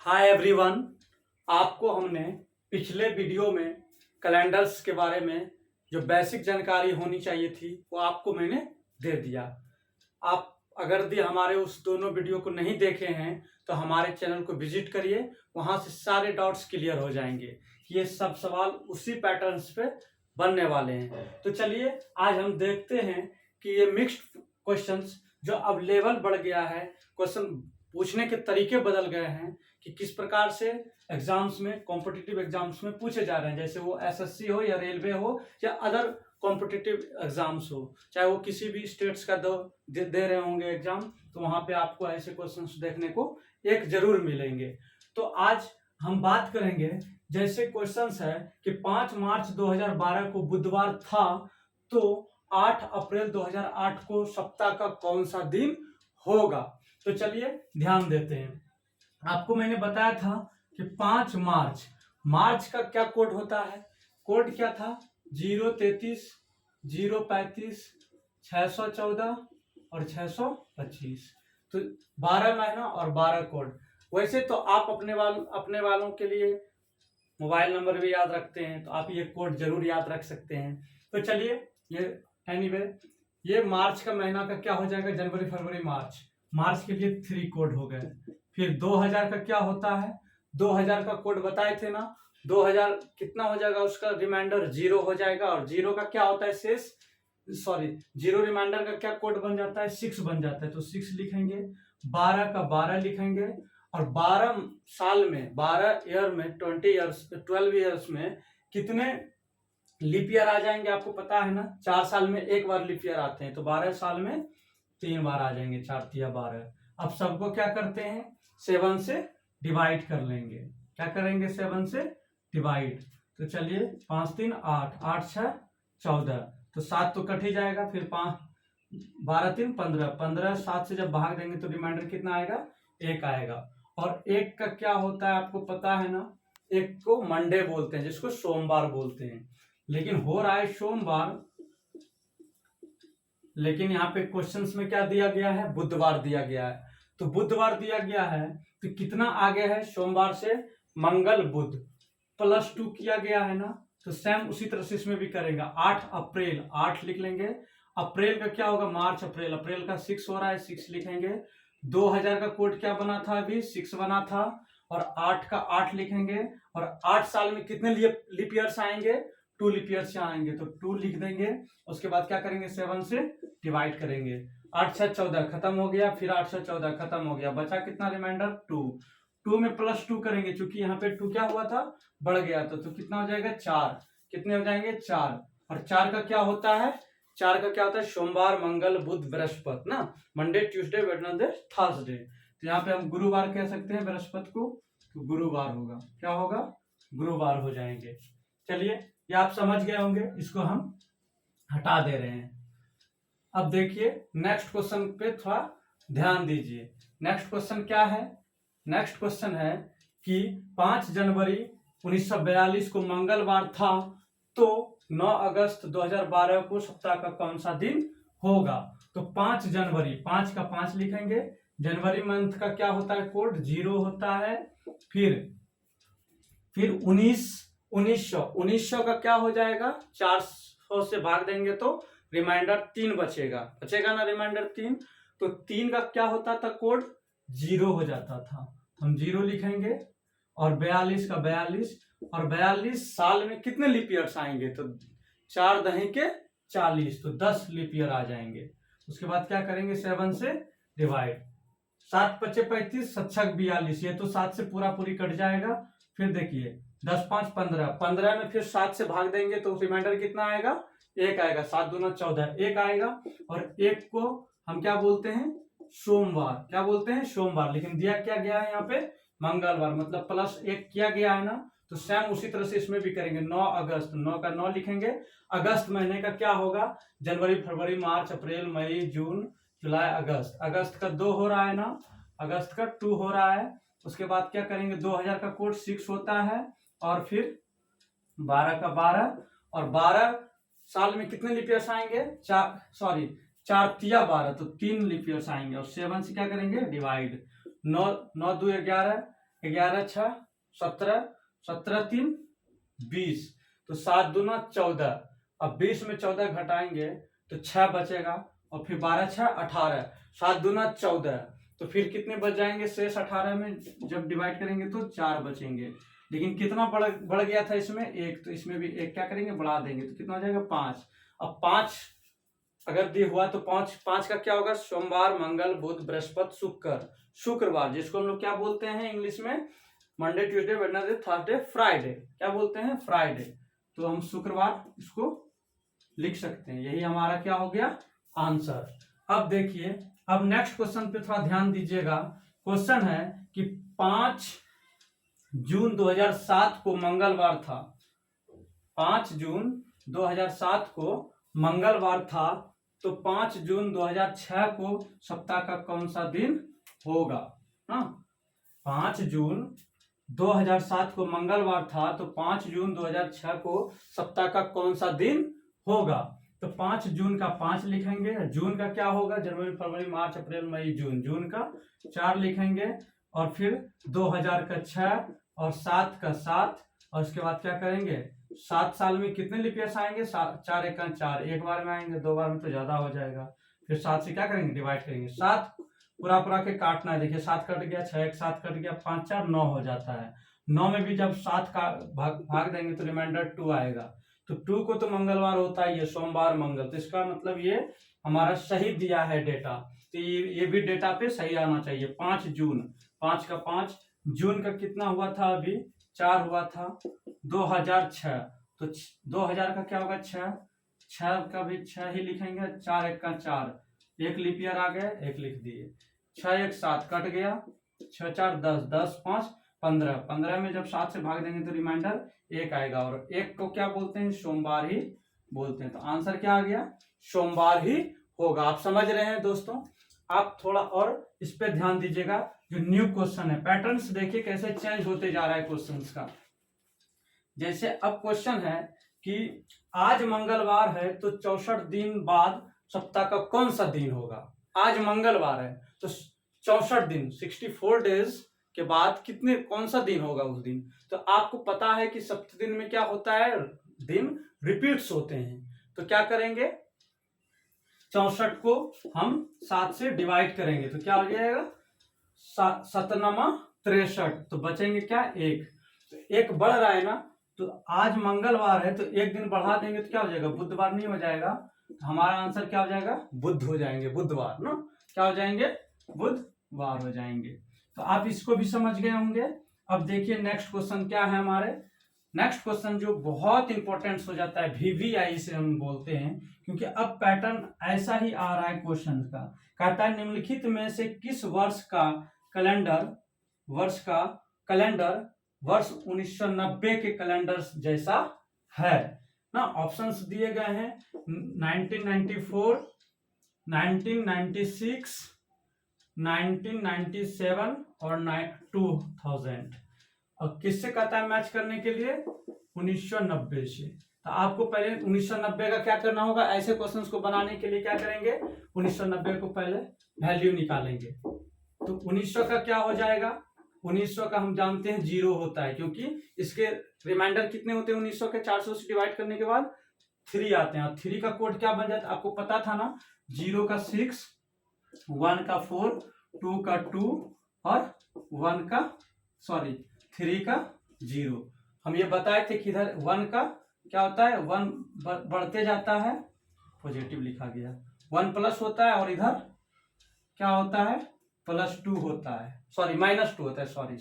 Hi everyone, आपको हमने पिछले वीडियो में कैलेंडर्स के बारे में जो बेसिक जानकारी होनी चाहिए थी वो आपको मैंने दे दिया। आप अगर हमारे उस दोनों वीडियो को नहीं देखे हैं तो हमारे चैनल को विजिट करिए, वहां से सारे डाउट्स क्लियर हो जाएंगे। ये सब सवाल उसी पैटर्न्स पे बनने वाले हैं। तो चलिए आज हम देखते हैं कि ये मिक्स्ड क्वेश्चंस जो अब लेवल बढ़ गया है, क्वेश्चन पूछने के तरीके बदल गए हैं कि किस प्रकार से एग्जाम्स में, कॉम्पिटिटिव एग्जाम्स में पूछे जा रहे हैं। जैसे वो एसएससी हो या रेलवे हो या अदर कॉम्पिटिटिव एग्जाम्स हो, चाहे वो किसी भी स्टेट्स का दे रहे होंगे एग्जाम, तो वहां पे आपको ऐसे क्वेश्चंस देखने को एक जरूर मिलेंगे। तो आज हम बात करेंगे, जैसे क्वेश्चंस है कि 5 मार्च 2012 को बुधवार था, तो 8 अप्रैल 2008 को सप्ताह का कौन सा दिन होगा। तो चलिए ध्यान देते हैं। आपको मैंने बताया था कि 5 मार्च का क्या कोड होता है। कोड क्या था? 033, 035, 614 और 625। तो 12 महीना और 12 कोड। वैसे तो आप अपने वालों के लिए मोबाइल नंबर भी याद रखते हैं, तो आप ये कोड जरूर याद रख सकते हैं। तो चलिए ये मार्च का महीना का क्या हो जाएगा? जनवरी, फरवरी, मार्च के लिए 3 कोड हो गए। फिर 2000 का क्या होता है? 2000 का कोड बताए थे ना। 2000 कितना हो जाएगा? उसका रिमाइंडर 0 हो जाएगा। और 0 का क्या होता है? शेष, सॉरी, 0 रिमाइंडर का क्या कोड बन जाता है? 6 बन जाता है, तो 6 लिखेंगे। 12 का 12 लिखेंगे। और 12 साल में, 12 ईयर में, 12 ईयर्स में कितने लीप ईयर आ जाएंगे आपको पता है ना। 4 साल में एक बार लीप ईयर आते हैं, तो 12 साल में 3 बार आ जाएंगे। 4 तिया 12। अब सबको क्या करते हैं? 7 से डिवाइड कर लेंगे। क्या करेंगे? 7 से डिवाइड। तो चलिए 5 3 8, 8 6 14, तो 7 तो कट ही जाएगा। फिर 5 12 3 15, 15 7 से जब भाग देंगे तो रिमाइंडर कितना आएगा? 1 आएगा। और 1 का क्या होता है आपको पता है ना। 1 को मंडे बोलते हैं, जिसको सोमवार बोलते हैं। लेकिन हो रहा है सोमवार, लेकिन यहाँ पे क्वेश्चंस में क्या दिया गया है? बुधवार दिया गया है। तो बुधवार दिया गया है तो कितना आगे है? सोमवार से मंगल बुध +2 किया गया है ना। तो सेम उसी तरह से इसमें भी करेंगे। 8 अप्रैल, 8 लिख लेंगे। अप्रैल का क्या होगा? मार्च अप्रैल, अप्रैल का 6 हो रहा है, 6 लिखेंगे। 2000 का कोड क्या बना था? अभी 6 बना था। और 8 का 8 लिखेंगे। और 8 साल में कितने लीप ईयर्स आएंगे? 2 लीप ईयर्स आएंगे, तो 2 लिख देंगे। उसके बाद क्या करेंगे? 7 से डिवाइड करेंगे। 8 6 14 खत्म हो गया। फिर 8 6 14 खत्म हो गया। बचा कितना रिमाइंडर? 2। 2 में +2 करेंगे, क्योंकि यहाँ पे 2 क्या हुआ था? बढ़ गया था। तो कितना हो जाएगा? 4। कितने हो जाएंगे? 4। और 4 का क्या होता है? 4 का क्या होता है? सोमवार, मंगल, बुध, बृहस्पति ना। Monday, Tuesday, Wednesday, Thursday. तो यहाँ पे हम गुरुवार कह सकते हैं बृहस्पति को, तो गुरुवार होगा। क्या होगा? गुरुवार हो जाएंगे। चलिए ये आप समझ गए होंगे, इसको हम हटा दे रहे हैं। अब देखिए नेक्स्ट क्वेश्चन पे थोड़ा ध्यान दीजिए। नेक्स्ट क्वेश्चन क्या है? नेक्स्ट क्वेश्चन है कि 5 जनवरी 1942 को मंगलवार था, तो 9 अगस्त 2012 को सप्ताह का कौन सा दिन होगा। तो 5 जनवरी, 5 का 5 लिखेंगे। जनवरी मंथ का क्या होता है? कोड 0 होता है। फिर 1900 का क्या हो जाएगा? 400 से भाग देंगे तो रिमाइंडर 3 बचेगा ना, रिमाइंडर 3। तो 3 का क्या होता था? कोड 0 हो जाता था, हम 0 लिखेंगे। और 42 का 42, और 42 साल में कितने लीप ईयर्स आएंगे? तो 4 दही के 40, तो 10 लीप ईयर आ जाएंगे। उसके बाद क्या करेंगे? 7 से डिवाइड। 7 5 35, 7 6 42, ये तो 7 से पूरा पूरी कट जाएगा। फिर देखिए 10 5 15, 15 में फिर 7 से भाग देंगे तो रिमाइंडर कितना आएगा? 1 आएगा। 7 दूना 14, 1 आएगा। और 1 को हम क्या बोलते हैं? सोमवार। क्या बोलते हैं? सोमवार। लेकिन दिया क्या गया है यहाँ पे? मंगलवार, मतलब +1 किया गया है ना। तो सेम उसी तरह से इसमें भी करेंगे। 9 अगस्त, 9 का 9 लिखेंगे। अगस्त महीने का क्या होगा? जनवरी, फरवरी, मार्च, अप्रैल, मई, जून, जुलाई, अगस्त। अगस्त का 2 हो रहा है ना, अगस्त का 2 हो रहा है। उसके बाद क्या करेंगे? 2000 का कोड 6 होता है। और फिर 12 का 12, और 12 साल में कितने लीप ईयर्स आएंगे? 4 तिया 12, तो 3 लीप ईयर्स आएंगे। और 7 से क्या करेंगे? डिवाइड। 9 9 2 11, 11 6 17, 17 3 20, तो 7 दूना 14। अब 20 में 14 घटाएंगे तो 6 बचेगा, और फिर 12 6 18, 7 दूना 14, तो फिर कितने बच जाएंगे शेष? 18 में जब डिवाइड करेंगे तो 4 बचेंगे। लेकिन कितना बढ़ गया था इसमें? 1, तो इसमें भी 1 क्या करेंगे? बढ़ा देंगे, तो कितना हो जाएगा? 5। अब 5 अगर दिया हुआ तो 5 का क्या होगा? सोमवार, मंगल, बुध, बृहस्पति, शुक्रवार, जिसको हम लोग क्या बोलते हैं इंग्लिश में? Monday, Tuesday, Wednesday, Thursday, Friday. क्या बोलते हैं? फ्राइडे। तो हम शुक्रवार इसको लिख सकते हैं। यही हमारा क्या हो गया? आंसर। अब देखिए, अब नेक्स्ट क्वेश्चन पे थोड़ा ध्यान दीजिएगा। क्वेश्चन है कि 5 जून 2007 को मंगलवार था। 5 जून 2007 को मंगलवार था, तो 5 जून 2006 को सप्ताह का कौन सा दिन होगा? 5 जून 2007 को मंगलवार था, तो 5 जून 2006 को सप्ताह का कौन सा दिन होगा? तो 5 जून का 5 लिखेंगे। जून का क्या होगा? जनवरी, फरवरी, मार्च, अप्रैल, मई, जून। जून का 4 लिखेंगे, और फिर 2000 का 6, और 7 का 7, और उसके बाद क्या करेंगे? 7 साल में कितने लीप ईयर्स आएंगे? 4 एक 4, एक बार में आएंगे, 2 बार में तो ज्यादा हो जाएगा। फिर 7 से क्या करेंगे? डिवाइड करेंगे। 7 पूरा के काटना है। देखिए 7 कट गया, 6 एक 7 कट गया, 5 4 9 हो जाता है। 9 में भी जब 7 का भाग देंगे तो रिमाइंडर 2 आएगा। तो 2 को तो मंगलवार होता ही है, सोमवार, मंगल, तो इसका मतलब ये हमारा सही दिया है डेटा। तो ये भी डेटा पे सही आना चाहिए। 5 जून, 5 का 5, जून का कितना हुआ था? अभी 4 हुआ था। 2006, तो 2000 का क्या होगा? 6 का भी 6 ही लिखेंगे। 4 एक 4, एक लीप ईयर आ गया, एक लिख दिए। 6 एक 7 कट गया, 6 4 10, 10 5 15, 15 में जब 7 से भाग देंगे तो रिमाइंडर 1 आएगा, और 1 को क्या बोलते हैं? सोमवार ही बोलते हैं। तो आंसर क्या आ गया? सोमवार ही होगा। आप समझ रहे हैं दोस्तों? आप थोड़ा और इस पे ध्यान दीजिएगा। जो न्यू क्वेश्चन है, पैटर्न्स देखिए कैसे चेंज होते जा रहा है क्वेश्चंस का। जैसे अब क्वेश्चन है कि आज मंगलवार है, तो 64 दिन बाद सप्ताह का कौन सा दिन होगा? आज मंगलवार है, तो 64 दिन, 64 डेज के बाद कितने, कौन सा दिन होगा उस दिन? तो आपको पता है कि सप्ताह दिन में क्या होता है? दिन रिपीट्स होते हैं। तो क्या करेंगे? 64 को हम 7 से डिवाइड करेंगे, तो क्या हो जाएगा? 7 नमा 63, तो बचेंगे क्या? 1। तो 1 बढ़ रहा है ना, तो आज मंगलवार है, तो 1 दिन बढ़ा देंगे तो क्या हो जाएगा? बुधवार नहीं हो जाएगा? तो हमारा आंसर क्या हो जाएगा? बुध हो जाएंगे, बुधवार ना। क्या हो जाएंगे? बुधवार हो जाएंगे। तो आप इसको भी समझ गए होंगे। अब देखिए नेक्स्ट क्वेश्चन क्या है हमारे। नेक्स्ट क्वेश्चन जो बहुत इंपॉर्टेंट हो जाता है, VVI से हम बोलते हैं, क्योंकि अब पैटर्न ऐसा ही आ रहा है क्वेश्चन का। कहता है निम्नलिखित में से किस वर्ष का कैलेंडर वर्ष 1990 के कैलेंडर जैसा है ना। ऑप्शंस दिए गए हैं 1994, 1996, 1997 और 2000। और किससे कहता है मैच करने के लिए? 1990 से। तो आपको पहले 1990 का क्या करना होगा? ऐसे क्वेश्चंस को बनाने के लिए क्या करेंगे? 1990 को पहले वैल्यू निकालेंगे। तो 1900 का क्या हो जाएगा? 1900 का हम जानते हैं 0 होता है, क्योंकि इसके रिमाइंडर कितने होते हैं? 1900 के 400 से डिवाइड करने के बाद 3 आते हैं। 3 का कोड क्या बन जाता है? आपको पता था ना, 0 का 6, 1 का 4, 2 का 2 और 3 का 0। हम ये बताए थे कि इधर 1 का क्या होता है? 1 बढ़ते जाता है, पॉजिटिव लिखा गया, 1 प्लस होता है, और इधर क्या होता है? +2 होता है, -2 होता है, sorry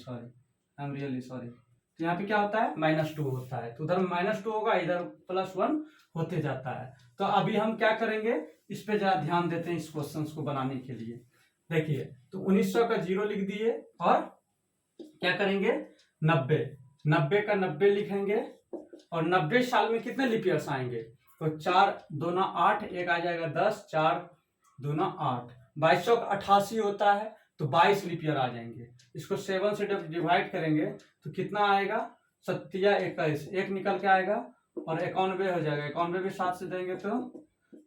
I am really sorry. तो यहाँ पे क्या होता है? -2 होता है, तो उधर -2 होगा, इधर +1 होते जाता है। तो अभी हम क्या करेंगे, इस पे जरा ध्यान देते हैं इस क्वेश्चन को बनाने के लिए। देखिए, तो 1900 का 0 लिख दिए, और क्या करेंगे? 90 का 90 लिखेंगे, और 90 साल में कितने लीप ईयर्स आएंगे? तो 4 दूना 8, एक आ जाएगा 10, 4 दूना 8, 2288 होता है, तो 22 लीप ईयर आ जाएंगे। इसको 7 से जब डिवाइड करेंगे तो कितना आएगा? 7 या 21, 1 निकल के आएगा, और 91 हो जाएगा। 91 भी 7 से देंगे तो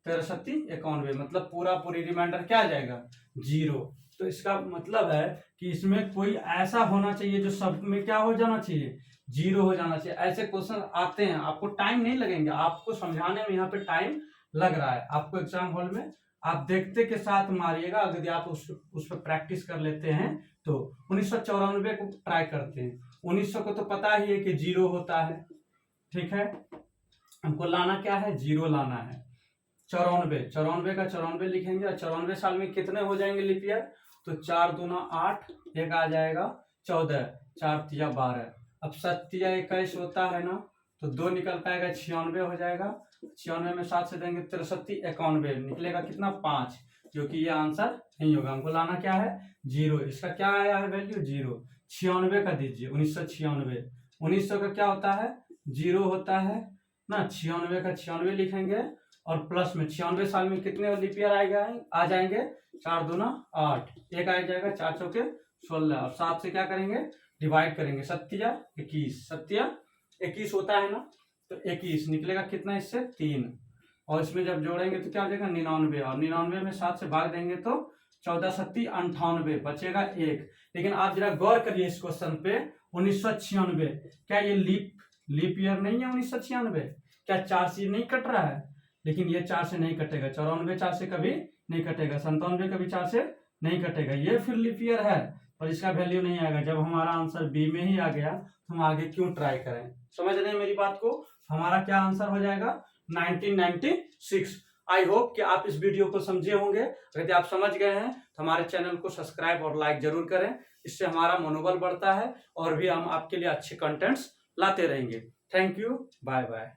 13 7 91, मतलब पूरी रिमाइंडर क्या आ जाएगा? 0। तो इसका मतलब है कि इसमें कोई ऐसा होना चाहिए जो सब में क्या हो जाना चाहिए, 0 हो जाना चाहिए। ऐसे क्वेश्चन आते हैं, आपको टाइम नहीं लगेंगे, आपको समझाने में यहाँ पे टाइम लग रहा है। आपको एग्जाम हॉल में आप देखते के साथ मारिएगा, अगर आप उस पर प्रैक्टिस कर लेते हैं तो। 1994 को ट्राई करते हैं। 1900 को तो पता ही है कि 0 होता है, ठीक है। हमको लाना क्या है, 0 लाना है। 94 का 94 लिखेंगे, और 94 साल में कितने हो जाएंगे लीप ईयर, तो 4 दूना 8, एक आ जाएगा 14, 4 तिया 12। अब 7 तिया 21 होता है ना, तो 2 निकल पाएगा, 96 हो जाएगा। 96 में 7 से देंगे 63, 91 निकलेगा कितना, 5, जो कि ये आंसर नहीं होगा। हमको लाना क्या है, 0। इसका क्या आया है वैल्यू, 0। 96 का दीजिए, 1996। 1900 का क्या होता है, 0 होता है ना। 96 का 96 लिखेंगे, और प्लस में 96 साल में कितने लीप ईयर आ जाएंगे, 4 दूना 8, एक आ जाएगा, 4 चौके 16, और 7 से क्या करेंगे, डिवाइड करेंगे, 7 21, 7 21 होता है ना, तो 21 निकलेगा कितना, इससे 3, और इसमें जब जोड़ेंगे तो क्या हो जाएगा, 99, और 99 में 7 से भाग देंगे तो 14 7 98, बचेगा 1। लेकिन आप जरा गौर करिए इस क्वेश्चन पे, 1996, क्या ये लीप ईयर नहीं है 1996? क्या 4 से नहीं कट रहा है? लेकिन ये 4 से नहीं कटेगा। 94 4 से कभी नहीं कटेगा। 97 कभी 4 से नहीं कटेगा। ये फिर लीप ईयर है, पर इसका वैल्यू नहीं आएगा। जब हमारा आंसर बी में ही आ गया तो हम आगे क्यों ट्राई करें। समझ रहे हैं मेरी बात को। हमारा क्या आंसर हो जाएगा, 1996। आई होप कि आप इस वीडियो को समझे होंगे। यदि आप समझ गए हैं तो हमारे चैनल को सब्सक्राइब और लाइक जरूर करें। इससे हमारा मनोबल बढ़ता है और भी हम आपके लिए अच्छे कंटेंट्स लाते रहेंगे। Thank you, bye bye.